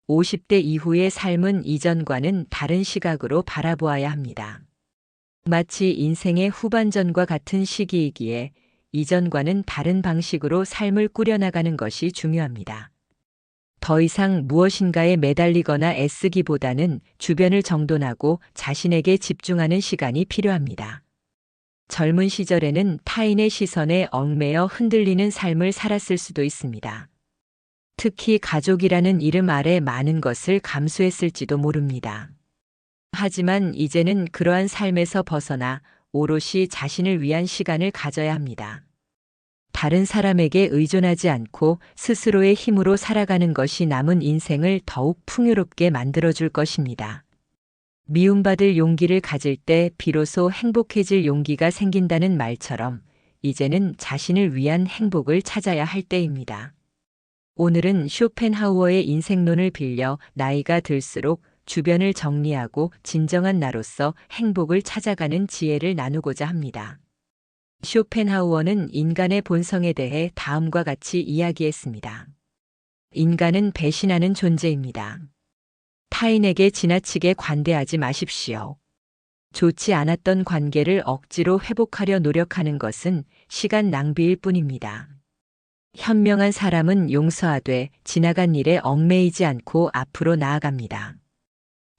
50대 이후의 삶은 이전과는 다른 시각으로 바라보아야 합니다. 마치 인생의 후반전과 같은 시기이기에 이전과는 다른 방식으로 삶을 꾸려나가는 것이 중요합니다. 더 이상 무엇인가에 매달리거나 애쓰기보다는 주변을 정돈하고 자신에게 집중하는 시간이 필요합니다. 젊은 시절에는 타인의 시선에 얽매여 흔들리는 삶을 살았을 수도 있습니다. 특히 가족이라는 이름 아래 많은 것을 감수했을지도 모릅니다. 하지만 이제는 그러한 삶에서 벗어나 오롯이 자신을 위한 시간을 가져야 합니다. 다른 사람에게 의존하지 않고 스스로의 힘으로 살아가는 것이 남은 인생을 더욱 풍요롭게 만들어줄 것입니다. 미움받을 용기를 가질 때 비로소 행복해질 용기가 생긴다는 말처럼 이제는 자신을 위한 행복을 찾아야 할 때입니다. 오늘은 쇼펜하우어의 인생론을 빌려 나이가 들수록 주변을 정리하고 진정한 나로서 행복을 찾아가는 지혜를 나누고자 합니다. 쇼펜하우어는 인간의 본성에 대해 다음과 같이 이야기했습니다. 인간은 배신하는 존재입니다. 타인에게 지나치게 관대하지 마십시오. 좋지 않았던 관계를 억지로 회복하려 노력하는 것은 시간 낭비일 뿐입니다. 현명한 사람은 용서하되 지나간 일에 얽매이지 않고 앞으로 나아갑니다.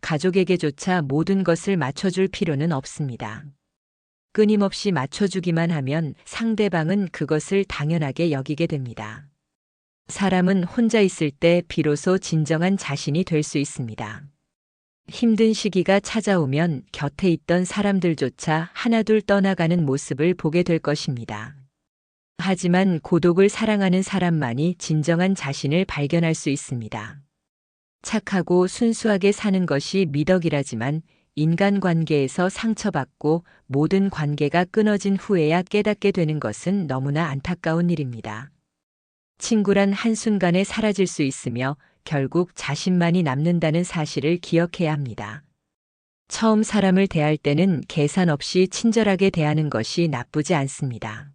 가족에게조차 모든 것을 맞춰줄 필요는 없습니다. 끊임없이 맞춰주기만 하면 상대방은 그것을 당연하게 여기게 됩니다. 사람은 혼자 있을 때 비로소 진정한 자신이 될 수 있습니다. 힘든 시기가 찾아오면 곁에 있던 사람들조차 하나둘 떠나가는 모습을 보게 될 것입니다. 하지만 고독을 사랑하는 사람만이 진정한 자신을 발견할 수 있습니다. 착하고 순수하게 사는 것이 미덕이라지만 인간관계에서 상처받고 모든 관계가 끊어진 후에야 깨닫게 되는 것은 너무나 안타까운 일입니다. 친구란 한순간에 사라질 수 있으며 결국 자신만이 남는다는 사실을 기억해야 합니다. 처음 사람을 대할 때는 계산 없이 친절하게 대하는 것이 나쁘지 않습니다.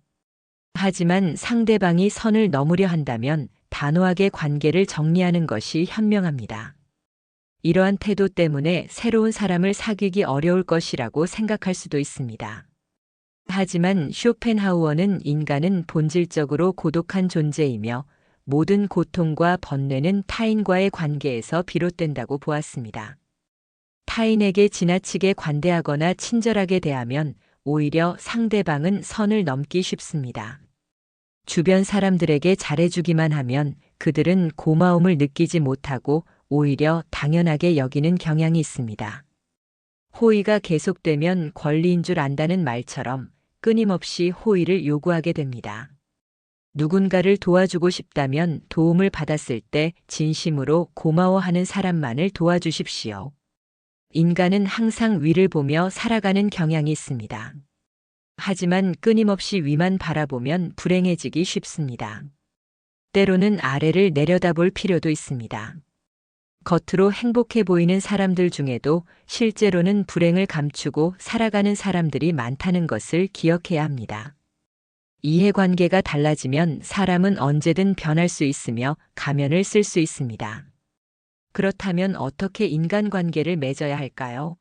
하지만 상대방이 선을 넘으려 한다면 단호하게 관계를 정리하는 것이 현명합니다. 이러한 태도 때문에 새로운 사람을 사귀기 어려울 것이라고 생각할 수도 있습니다. 하지만 쇼펜하우어는 인간은 본질적으로 고독한 존재이며 모든 고통과 번뇌는 타인과의 관계에서 비롯된다고 보았습니다. 타인에게 지나치게 관대하거나 친절하게 대하면 오히려 상대방은 선을 넘기 쉽습니다. 주변 사람들에게 잘해주기만 하면 그들은 고마움을 느끼지 못하고 오히려 당연하게 여기는 경향이 있습니다. 호의가 계속되면 권리인 줄 안다는 말처럼 끊임없이 호의를 요구하게 됩니다. 누군가를 도와주고 싶다면 도움을 받았을 때 진심으로 고마워하는 사람만을 도와주십시오. 인간은 항상 위를 보며 살아가는 경향이 있습니다. 하지만 끊임없이 위만 바라보면 불행해지기 쉽습니다. 때로는 아래를 내려다볼 필요도 있습니다. 겉으로 행복해 보이는 사람들 중에도 실제로는 불행을 감추고 살아가는 사람들이 많다는 것을 기억해야 합니다. 이해관계가 달라지면 사람은 언제든 변할 수 있으며 가면을 쓸 수 있습니다. 그렇다면 어떻게 인간관계를 맺어야 할까요?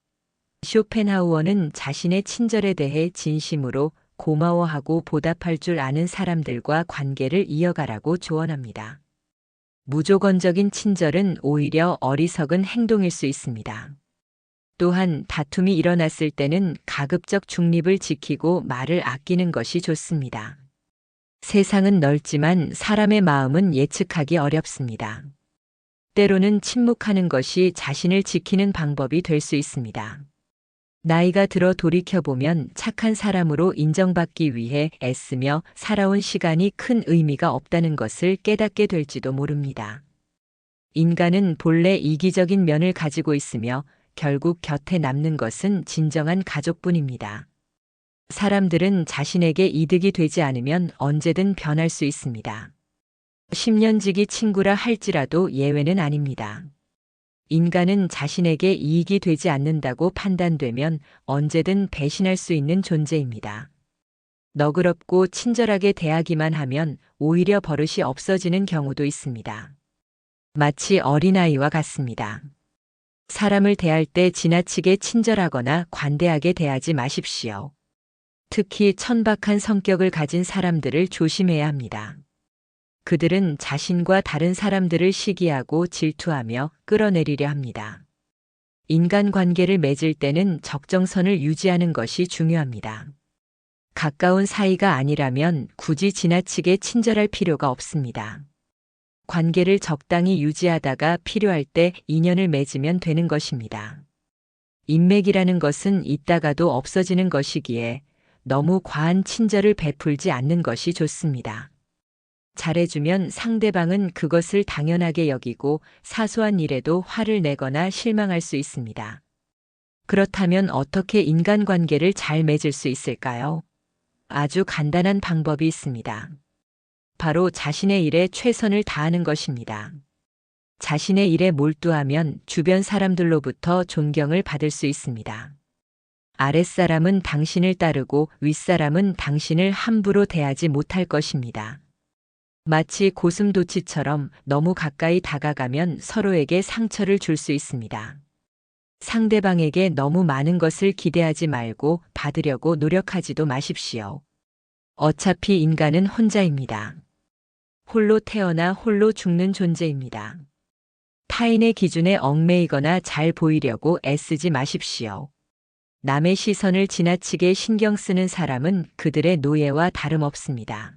쇼펜하우어는 자신의 친절에 대해 진심으로 고마워하고 보답할 줄 아는 사람들과 관계를 이어가라고 조언합니다. 무조건적인 친절은 오히려 어리석은 행동일 수 있습니다. 또한 다툼이 일어났을 때는 가급적 중립을 지키고 말을 아끼는 것이 좋습니다. 세상은 넓지만 사람의 마음은 예측하기 어렵습니다. 때로는 침묵하는 것이 자신을 지키는 방법이 될 수 있습니다. 나이가 들어 돌이켜보면 착한 사람으로 인정받기 위해 애쓰며 살아온 시간이 큰 의미가 없다는 것을 깨닫게 될지도 모릅니다. 인간은 본래 이기적인 면을 가지고 있으며 결국 곁에 남는 것은 진정한 가족뿐입니다. 사람들은 자신에게 이득이 되지 않으면 언제든 변할 수 있습니다. 10년지기 친구라 할지라도 예외는 아닙니다. 인간은 자신에게 이익이 되지 않는다고 판단되면 언제든 배신할 수 있는 존재입니다. 너그럽고 친절하게 대하기만 하면 오히려 버릇이 없어지는 경우도 있습니다. 마치 어린아이와 같습니다. 사람을 대할 때 지나치게 친절하거나 관대하게 대하지 마십시오. 특히 천박한 성격을 가진 사람들을 조심해야 합니다. 그들은 자신과 다른 사람들을 시기하고 질투하며 끌어내리려 합니다. 인간관계를 맺을 때는 적정선을 유지하는 것이 중요합니다. 가까운 사이가 아니라면 굳이 지나치게 친절할 필요가 없습니다. 관계를 적당히 유지하다가 필요할 때 인연을 맺으면 되는 것입니다. 인맥이라는 것은 있다가도 없어지는 것이기에 너무 과한 친절을 베풀지 않는 것이 좋습니다. 잘해주면 상대방은 그것을 당연하게 여기고 사소한 일에도 화를 내거나 실망할 수 있습니다. 그렇다면 어떻게 인간관계를 잘 맺을 수 있을까요? 아주 간단한 방법이 있습니다. 바로 자신의 일에 최선을 다하는 것입니다. 자신의 일에 몰두하면 주변 사람들로부터 존경을 받을 수 있습니다. 아랫사람은 당신을 따르고 윗사람은 당신을 함부로 대하지 못할 것입니다. 마치 고슴도치처럼 너무 가까이 다가가면 서로에게 상처를 줄 수 있습니다. 상대방에게 너무 많은 것을 기대하지 말고 받으려고 노력하지도 마십시오. 어차피 인간은 혼자입니다. 홀로 태어나 홀로 죽는 존재입니다. 타인의 기준에 얽매이거나 잘 보이려고 애쓰지 마십시오. 남의 시선을 지나치게 신경 쓰는 사람은 그들의 노예와 다름없습니다.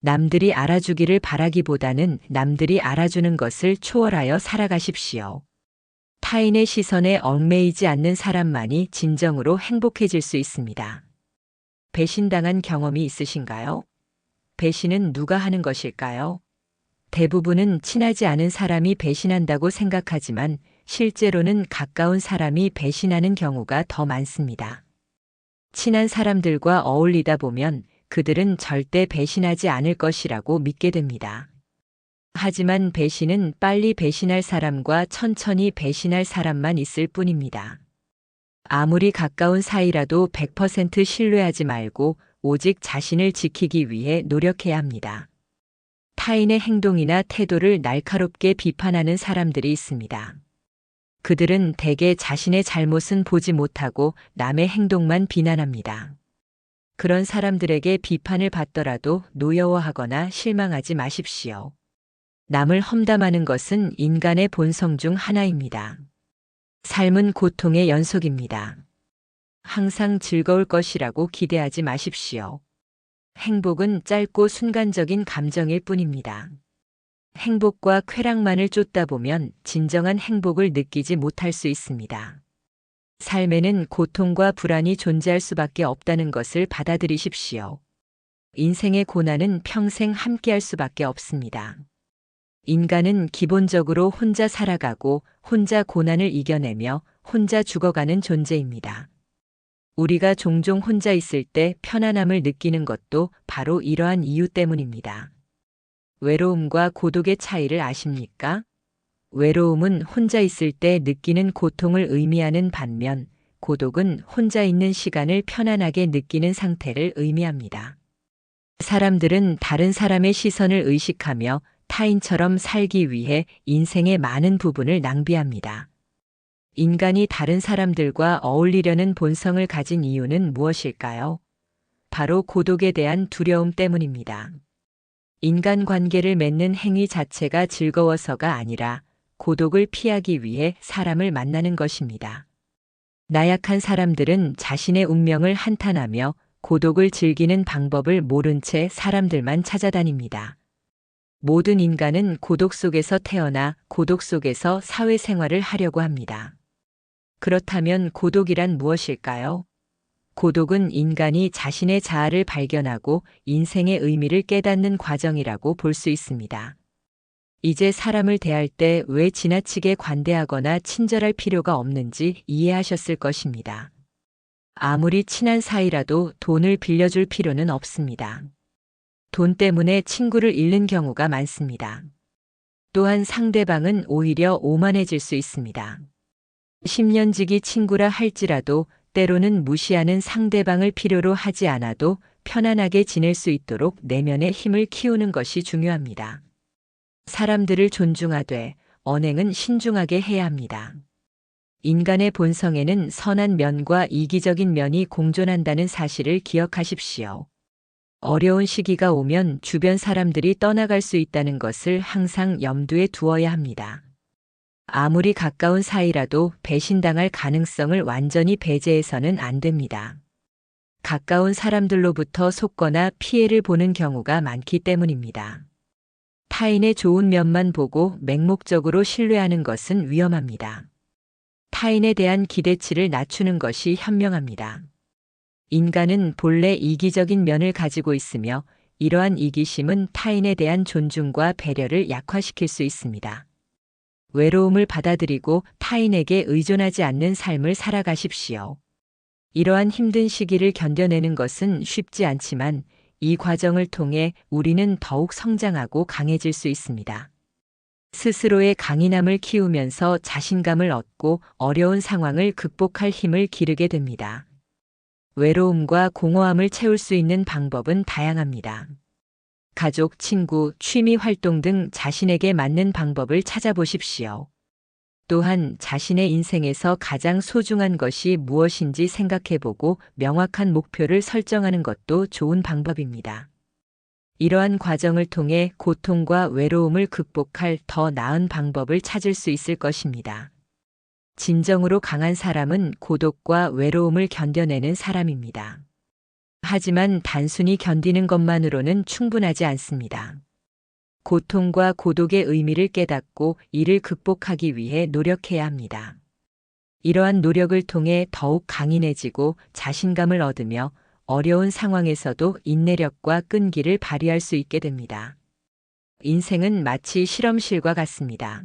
남들이 알아주기를 바라기보다는 남들이 알아주는 것을 초월하여 살아가십시오. 타인의 시선에 얽매이지 않는 사람만이 진정으로 행복해질 수 있습니다. 배신당한 경험이 있으신가요? 배신은 누가 하는 것일까요? 대부분은 친하지 않은 사람이 배신한다고 생각하지만 실제로는 가까운 사람이 배신하는 경우가 더 많습니다. 친한 사람들과 어울리다 보면 그들은 절대 배신하지 않을 것이라고 믿게 됩니다. 하지만 배신은 빨리 배신할 사람과 천천히 배신할 사람만 있을 뿐입니다. 아무리 가까운 사이라도 100% 신뢰하지 말고 오직 자신을 지키기 위해 노력해야 합니다. 타인의 행동이나 태도를 날카롭게 비판하는 사람들이 있습니다. 그들은 대개 자신의 잘못은 보지 못하고 남의 행동만 비난합니다. 그런 사람들에게 비판을 받더라도 노여워하거나 실망하지 마십시오. 남을 험담하는 것은 인간의 본성 중 하나입니다. 삶은 고통의 연속입니다. 항상 즐거울 것이라고 기대하지 마십시오. 행복은 짧고 순간적인 감정일 뿐입니다. 행복과 쾌락만을 쫓다 보면 진정한 행복을 느끼지 못할 수 있습니다. 삶에는 고통과 불안이 존재할 수밖에 없다는 것을 받아들이십시오. 인생의 고난은 평생 함께할 수밖에 없습니다. 인간은 기본적으로 혼자 살아가고 혼자 고난을 이겨내며 혼자 죽어가는 존재입니다. 우리가 종종 혼자 있을 때 편안함을 느끼는 것도 바로 이러한 이유 때문입니다. 외로움과 고독의 차이를 아십니까? 외로움은 혼자 있을 때 느끼는 고통을 의미하는 반면 고독은 혼자 있는 시간을 편안하게 느끼는 상태를 의미합니다. 사람들은 다른 사람의 시선을 의식하며 타인처럼 살기 위해 인생의 많은 부분을 낭비합니다. 인간이 다른 사람들과 어울리려는 본성을 가진 이유는 무엇일까요? 바로 고독에 대한 두려움 때문입니다. 인간관계를 맺는 행위 자체가 즐거워서가 아니라 고독을 피하기 위해 사람을 만나는 것입니다. 나약한 사람들은 자신의 운명을 한탄하며 고독을 즐기는 방법을 모른 채 사람들만 찾아다닙니다. 모든 인간은 고독 속에서 태어나 고독 속에서 사회생활을 하려고 합니다. 그렇다면 고독이란 무엇일까요? 고독은 인간이 자신의 자아를 발견하고 인생의 의미를 깨닫는 과정이라고 볼 수 있습니다. 이제 사람을 대할 때 왜 지나치게 관대하거나 친절할 필요가 없는지 이해하셨을 것입니다. 아무리 친한 사이라도 돈을 빌려줄 필요는 없습니다. 돈 때문에 친구를 잃는 경우가 많습니다. 또한 상대방은 오히려 오만해질 수 있습니다. 10년지기 친구라 할지라도 때로는 무시하는 상대방을 필요로 하지 않아도 편안하게 지낼 수 있도록 내면의 힘을 키우는 것이 중요합니다. 사람들을 존중하되 언행은 신중하게 해야 합니다. 인간의 본성에는 선한 면과 이기적인 면이 공존한다는 사실을 기억하십시오. 어려운 시기가 오면 주변 사람들이 떠나갈 수 있다는 것을 항상 염두에 두어야 합니다. 아무리 가까운 사이라도 배신당할 가능성을 완전히 배제해서는 안 됩니다. 가까운 사람들로부터 속거나 피해를 보는 경우가 많기 때문입니다. 타인의 좋은 면만 보고 맹목적으로 신뢰하는 것은 위험합니다. 타인에 대한 기대치를 낮추는 것이 현명합니다. 인간은 본래 이기적인 면을 가지고 있으며 이러한 이기심은 타인에 대한 존중과 배려를 약화시킬 수 있습니다. 외로움을 받아들이고 타인에게 의존하지 않는 삶을 살아가십시오. 이러한 힘든 시기를 견뎌내는 것은 쉽지 않지만 이 과정을 통해 우리는 더욱 성장하고 강해질 수 있습니다. 스스로의 강인함을 키우면서 자신감을 얻고 어려운 상황을 극복할 힘을 기르게 됩니다. 외로움과 공허함을 채울 수 있는 방법은 다양합니다. 가족, 친구, 취미 활동 등 자신에게 맞는 방법을 찾아보십시오. 또한 자신의 인생에서 가장 소중한 것이 무엇인지 생각해보고 명확한 목표를 설정하는 것도 좋은 방법입니다. 이러한 과정을 통해 고통과 외로움을 극복할 더 나은 방법을 찾을 수 있을 것입니다. 진정으로 강한 사람은 고독과 외로움을 견뎌내는 사람입니다. 하지만 단순히 견디는 것만으로는 충분하지 않습니다. 고통과 고독의 의미를 깨닫고 이를 극복하기 위해 노력해야 합니다. 이러한 노력을 통해 더욱 강인해지고 자신감을 얻으며 어려운 상황에서도 인내력과 끈기를 발휘할 수 있게 됩니다. 인생은 마치 실험실과 같습니다.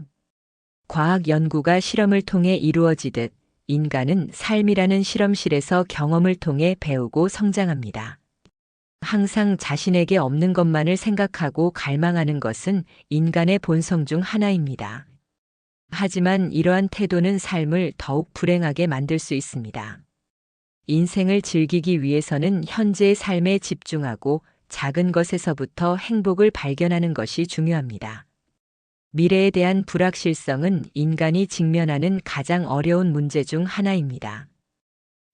과학 연구가 실험을 통해 이루어지듯 인간은 삶이라는 실험실에서 경험을 통해 배우고 성장합니다. 항상 자신에게 없는 것만을 생각하고 갈망하는 것은 인간의 본성 중 하나입니다. 하지만 이러한 태도는 삶을 더욱 불행하게 만들 수 있습니다. 인생을 즐기기 위해서는 현재의 삶에 집중하고 작은 것에서부터 행복을 발견하는 것이 중요합니다. 미래에 대한 불확실성은 인간이 직면하는 가장 어려운 문제 중 하나입니다.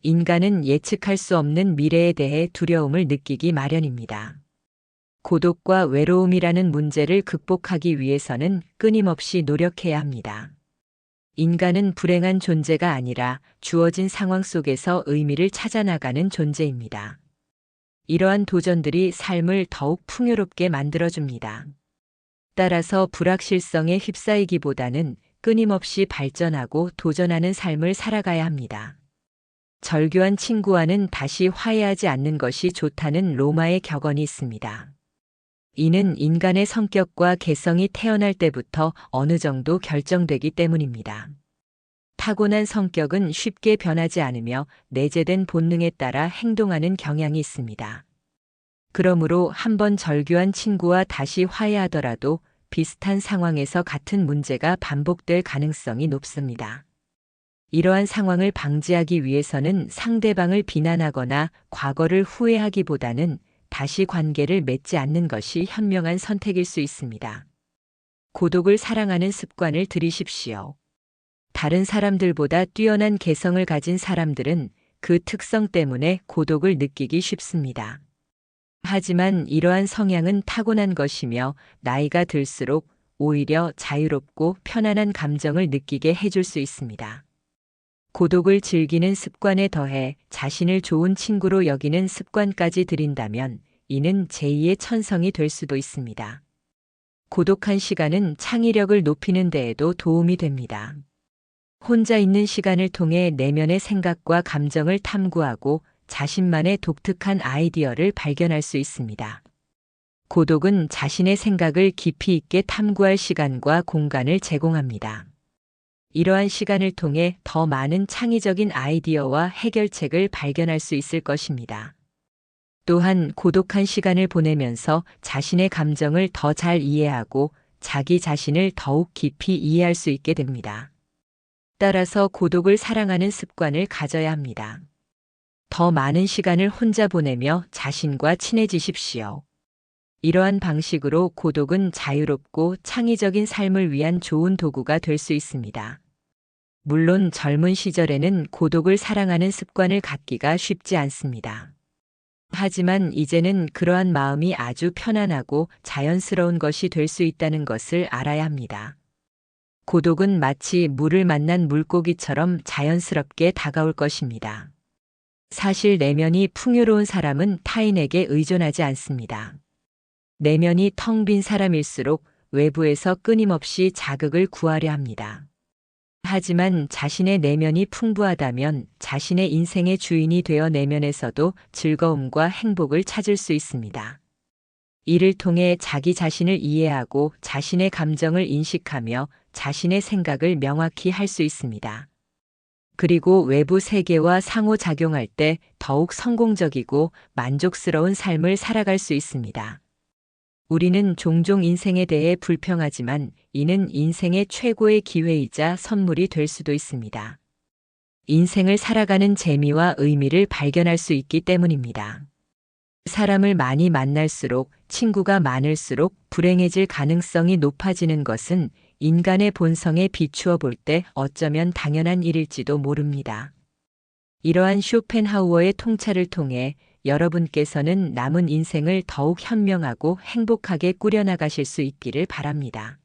인간은 예측할 수 없는 미래에 대해 두려움을 느끼기 마련입니다. 고독과 외로움이라는 문제를 극복하기 위해서는 끊임없이 노력해야 합니다. 인간은 불행한 존재가 아니라 주어진 상황 속에서 의미를 찾아나가는 존재입니다. 이러한 도전들이 삶을 더욱 풍요롭게 만들어줍니다. 따라서 불확실성에 휩싸이기보다는 끊임없이 발전하고 도전하는 삶을 살아가야 합니다. 절교한 친구와는 다시 화해하지 않는 것이 좋다는 로마의 격언이 있습니다. 이는 인간의 성격과 개성이 태어날 때부터 어느 정도 결정되기 때문입니다. 타고난 성격은 쉽게 변하지 않으며 내재된 본능에 따라 행동하는 경향이 있습니다. 그러므로 한번 절교한 친구와 다시 화해하더라도 비슷한 상황에서 같은 문제가 반복될 가능성이 높습니다. 이러한 상황을 방지하기 위해서는 상대방을 비난하거나 과거를 후회하기보다는 다시 관계를 맺지 않는 것이 현명한 선택일 수 있습니다. 고독을 사랑하는 습관을 들이십시오. 다른 사람들보다 뛰어난 개성을 가진 사람들은 그 특성 때문에 고독을 느끼기 쉽습니다. 하지만 이러한 성향은 타고난 것이며 나이가 들수록 오히려 자유롭고 편안한 감정을 느끼게 해줄 수 있습니다. 고독을 즐기는 습관에 더해 자신을 좋은 친구로 여기는 습관까지 들인다면 이는 제2의 천성이 될 수도 있습니다. 고독한 시간은 창의력을 높이는 데에도 도움이 됩니다. 혼자 있는 시간을 통해 내면의 생각과 감정을 탐구하고 자신만의 독특한 아이디어를 발견할 수 있습니다. 고독은 자신의 생각을 깊이 있게 탐구할 시간과 공간을 제공합니다. 이러한 시간을 통해 더 많은 창의적인 아이디어와 해결책을 발견할 수 있을 것입니다. 또한 고독한 시간을 보내면서 자신의 감정을 더 잘 이해하고 자기 자신을 더욱 깊이 이해할 수 있게 됩니다. 따라서 고독을 사랑하는 습관을 가져야 합니다. 더 많은 시간을 혼자 보내며 자신과 친해지십시오. 이러한 방식으로 고독은 자유롭고 창의적인 삶을 위한 좋은 도구가 될 수 있습니다. 물론 젊은 시절에는 고독을 사랑하는 습관을 갖기가 쉽지 않습니다. 하지만 이제는 그러한 마음이 아주 편안하고 자연스러운 것이 될 수 있다는 것을 알아야 합니다. 고독은 마치 물을 만난 물고기처럼 자연스럽게 다가올 것입니다. 사실 내면이 풍요로운 사람은 타인에게 의존하지 않습니다. 내면이 텅 빈 사람일수록 외부에서 끊임없이 자극을 구하려 합니다. 하지만 자신의 내면이 풍부하다면 자신의 인생의 주인이 되어 내면에서도 즐거움과 행복을 찾을 수 있습니다. 이를 통해 자기 자신을 이해하고 자신의 감정을 인식하며 자신의 생각을 명확히 할 수 있습니다. 그리고 외부 세계와 상호작용할 때 더욱 성공적이고 만족스러운 삶을 살아갈 수 있습니다. 우리는 종종 인생에 대해 불평하지만 이는 인생의 최고의 기회이자 선물이 될 수도 있습니다. 인생을 살아가는 재미와 의미를 발견할 수 있기 때문입니다. 사람을 많이 만날수록, 친구가 많을수록 불행해질 가능성이 높아지는 것은 인간의 본성에 비추어 볼 때 어쩌면 당연한 일일지도 모릅니다. 이러한 쇼펜하우어의 통찰을 통해 여러분께서는 남은 인생을 더욱 현명하고 행복하게 꾸려나가실 수 있기를 바랍니다.